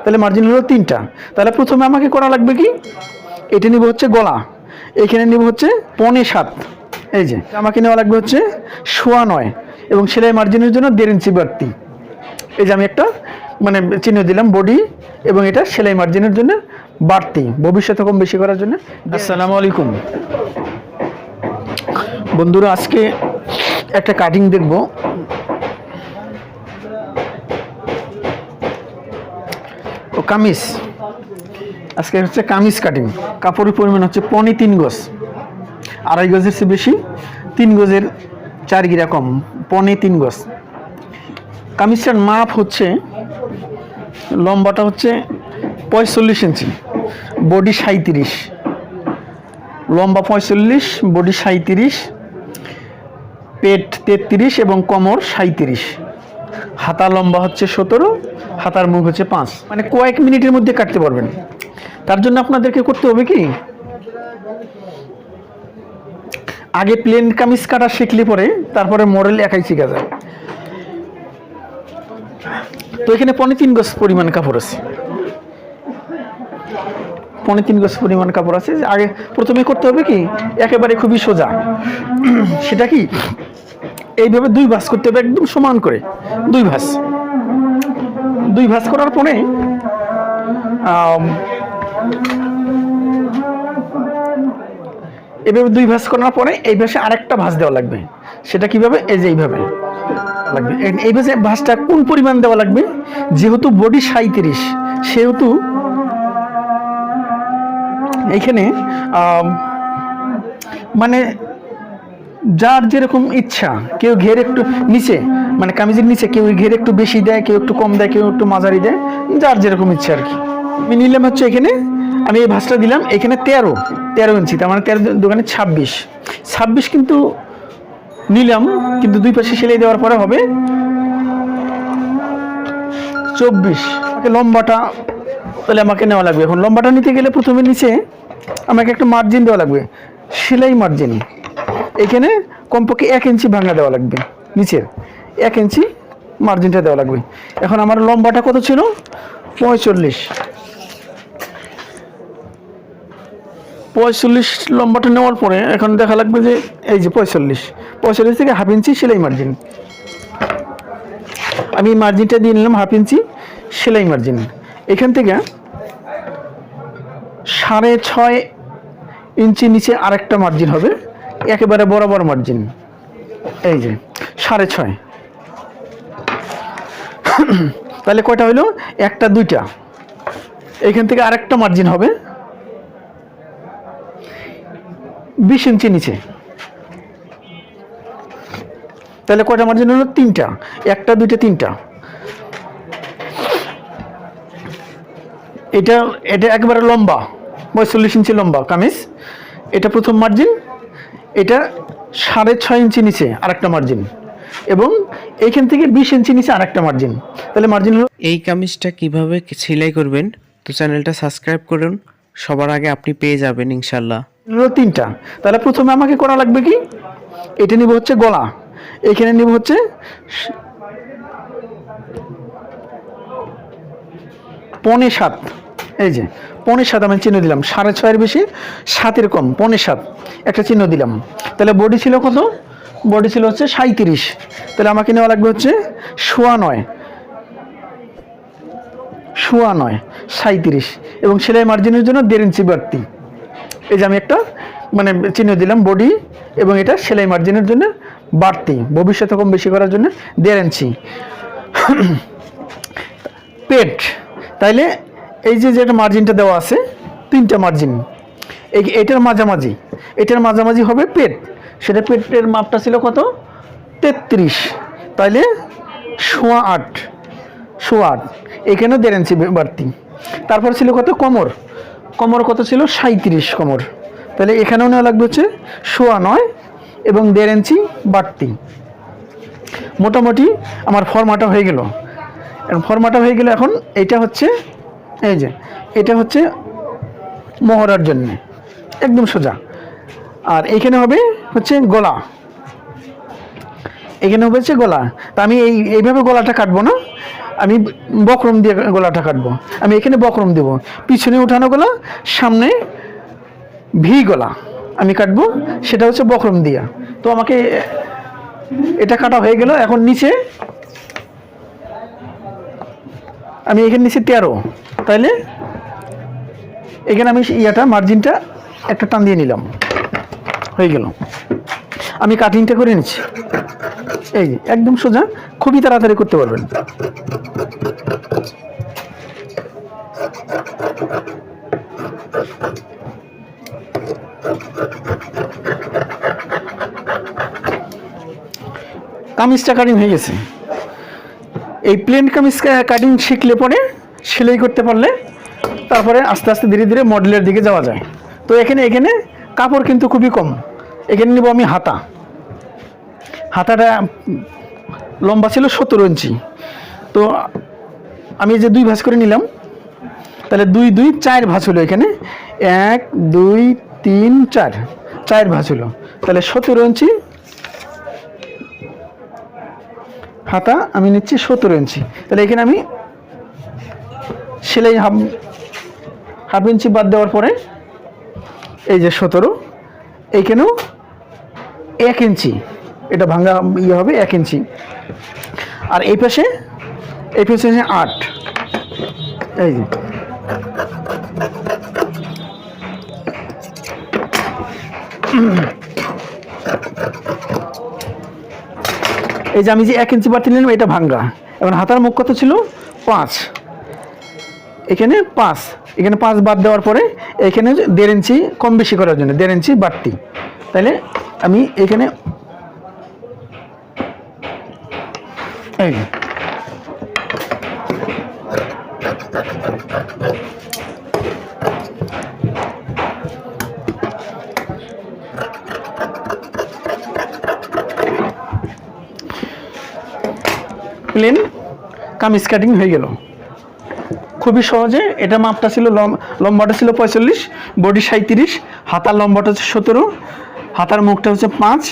তাহলে মার্জিন হলো 3টা। তাহলে প্রথমে আমাকে করা লাগবে কি, এটা নিব হচ্ছে গলা, এখানে নিব হচ্ছে 6.25, এই যে আমাকে নেওয়া লাগবে হচ্ছে 9.25 এবং সেলাই মার্জিনের জন্য 1.5 ইঞ্চি বাড়তি। এই যে আমি একটা মানে চিহ্ন দিলাম বডি এবং এটা সেলাই মার্জিনের জন্য বাড়তি, ভবিষ্যতে কম বেশি করার জন্য। আসসালামু আলাইকুম বন্ধুরা, আজকে একটা কাটিং দেখব। ও কামিজ, আজকে হচ্ছে কামিজ কাটিং। কাপড়ের পরিমাণ হচ্ছে 3.25 গজ, 2.5 গজের চেয়ে বেশি, 3 গজের 4 গিরা কম, 3.25 গজ। কামিজটার মাপ হচ্ছে, লম্বাটা হচ্ছে 45 ইঞ্চি, বডি 37, লম্বা 45, বডি 37, পেট 33 এবং কোমর 37, হাতা লম্বা হচ্ছে 17, হাতার মুখ হচ্ছে 5। মানে কয়েক মিনিটের মধ্যে কাটতে পারবেন। তার জন্য আপনাদেরকে করতে হবে কি, আগে প্লেন কামিজ কাটা শিখলে পরে তারপরে মডেল একাই শিখা যায়। তো এখানে 3.25 গজ পরিমাণ কাপড় আছে, 3.25 গজ পরিমাণ কাপড় আছে। আগে প্রথমে করতে হবে কি, একেবারে খুবই সোজা, সেটা কি এইভাবে 2 ভাঁজ করতে হবে, একদম সমান করে 2 ভাঁজ করার পরে এভাবে 2 ভাঁজ করার পরে এই ভাঁজে আরেকটা ভাঁজ দেওয়া লাগবে। সেটা কিভাবে, এই যে এইভাবে লাগবে। এই ভাঁজে ভাঁজটা কোন পরিমাণ দেওয়া লাগবে, যেহেতু বডি 37 সেহেতু এইখানে মানে যার যেরকম ইচ্ছা, কেউ ঘের একটু নিচে মানে কামিজের নিচে কেউ ঘের একটু বেশি দেয়, কেউ একটু কম দেয়, কেউ একটু মাঝারি দেয়, যার যেরকম ইচ্ছা আর কি। আমি নিলাম হচ্ছে এখানে, আমি এই ভাঁজটা দিলাম এখানে 13 ইঞ্চি, তার মানে 13 দোকানে 26 কিন্তু নিলাম, কিন্তু 2 পাশে সেলাই দেওয়ার পরে হবে 24। লম্বাটা তাহলে আমাকে নেওয়া লাগবে। এখন লম্বাটা নিতে গেলে প্রথমে নিচে আমাকে একটা মার্জিন দেওয়া লাগবে, সেলাই মার্জিন। এখানে কমপক্ষে 1 ইঞ্চি ভাঙা দেওয়া লাগবে, নিচের 1 ইঞ্চি মার্জিনটা দেওয়া লাগবে। এখন আমার লম্বাটা কত ছিল, 45 লম্বাটা নেওয়ার পরে এখন দেখা লাগবে যে এই যে 45 থেকে 1/2 ইঞ্চি সেলাই মার্জিন। আমি মার্জিনটা দিয়ে নিলাম 1/2 ইঞ্চি সেলাই মার্জিন। এখান থেকে 6.5 ইঞ্চি নিচে আরেকটা মার্জিন হবে, একেবারে বরাবর মার্জিন, এই যে 6.5। তাহলে কয়টা হইলো, 1টা 2টা। এখান থেকে আরেকটা মার্জিন হবে 20 ইঞ্চি নিচে। তাহলে কয়টা মার্জিন হলো, 3টা, 1টা 2টা 3টা। এটা একেবারে লম্বা 45 ইঞ্চি লম্বা কামিজ, এটা প্রথম মার্জিন। এটা 6.5 ইঞ্চি নিচে আরেকটা মার্জিন এবং এইখান থেকে 20 ইঞ্চি নিচে আরেকটা মার্জিন। তাহলে মার্জিন হলো। এই কামিজটা কিভাবে সেলাই করবেন তো চ্যানেলটা সাবস্ক্রাইব করুন, সবার আগে আপনি পেয়ে যাবেন ইনশাল্লাহ। 3টা। তাহলে প্রথমে আমাকে করা লাগবে কি, এটা নিব হচ্ছে গলা, এখানে নিব হচ্ছে 6.25, এই যে 6.25 আমি চিহ্ন দিলাম, 6.5 বেশি 7 কম, 6.25 একটা চিহ্ন দিলাম। তাহলে বডি ছিল কত, বডি ছিল হচ্ছে 37, তাহলে আমাকে নেওয়া লাগবে হচ্ছে 9.25 37 এবং সেলাই মার্জিনের জন্য 1.5 ইঞ্চি বাড়তি। এই যে আমি একটা মানে চিহ্ন দিলাম বডি এবং এটা সেলাই মার্জিনের জন্য বাড়তি, ভবিষ্যতে কম বেশি করার জন্য 1.5 ইঞ্চি। পেট, তাইলে এই যে যেটা মার্জিনটা দেওয়া আছে 3টা মার্জিন, এটার মাঝামাঝি হবে পেট। সেটা পেটের মাপটা ছিল কত, 33, তাইলে 8.25, এখানেও 1.5 ইঞ্চি বাড়তি। তারপর ছিল কত, কোমর কত ছিল, 37 কোমর, তাহলে এখানেও নেওয়া লাগবে হচ্ছে 9.25 এবং 1.5 ইঞ্চি বাড়তি। মোটামুটি আমার ফর্মাটা হয়ে গেল। এখন এটা হচ্ছে, এই যে এটা হচ্ছে মহড়ার জন্য একদম সোজা। আর এইখানে হবে হচ্ছে গলা, তা আমি এইভাবে গলাটা কাটবো না, আমি বক্রম দিয়ে গলাটা কাটবো। আমি এখানে বক্রম দেব, পিছনে উঠানো গলা, সামনে ভি গলা আমি কাটবো, সেটা হচ্ছে বক্রম দিয়া। তো আমাকে এটা কাটা হয়ে গেল। এখন নিচে আমি এখানে নিচে 13, তাইলে এখানে আমি ইয়াটা মার্জিনটা একটা টান দিয়ে নিলাম, হয়ে গেল। আমি কাটিংটা করে নিচ্ছি, এই যে একদম সোজা, খুবই তাড়াতাড়ি করতে পারবেন। কামিজটা কাটিং হয়ে গেছে। এই প্লেন কামিজ কাটিং শিখলে পরে, সেলাই করতে পারলে তারপরে আস্তে আস্তে ধীরে ধীরে মডেলের দিকে যাওয়া যায়। তো এখানে কাপড় কিন্তু খুবই কম। এখানে নিব আমি হাতাটা লম্বা ছিল 17 ইঞ্চি। তো আমি যে 2 ভাঁজ করে নিলাম, তাহলে 2 2 4 ভাঁজ হলো। এখানে 1 2 3 4 ভাঁজ হলো, তাহলে 17 ইঞ্চি হাতা আমি নিচ্ছি 17 ইঞ্চি। তাহলে এখানে আমি সেলাই হাফ ইঞ্চি বাদ দেওয়ার পরে এই যে 17, এইখানেও 1 ইঞ্চি, এটা ভাঙা ইয়ে হবে 1 ইঞ্চি। আর এই পাশে 8, এই যে এই যে আমি যে 1 ইঞ্চি বাড়তি নিলাম, এটা ভাঙ্গা। এখন হাতার মুখ কত ছিল? 5, এখানে 5, এখানে 5 বাদ দেওয়ার পরে এখানে 1.5 ইঞ্চি কম বেশি করার জন্য 1.5 ইঞ্চি বাড়তি। তাহলে আমি এখানে এই প্লেন কামিজ কাটিং হয়ে গেল খুবই সহজে। এটা মাপটা ছিল, লম্বাটা ছিল 45, বডি 37, হাতার লম্বাটা হচ্ছে 17, হাতার মুখটা হচ্ছে 5,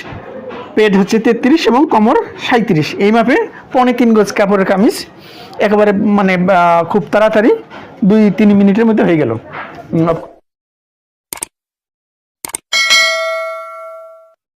পেট হচ্ছে 33 এবং কোমর 37। এই মাপে 3.25 গজ কাপড়ের কামিজ একেবারে মানে খুব তাড়াতাড়ি 2-3 মিনিটের মধ্যে হয়ে গেল।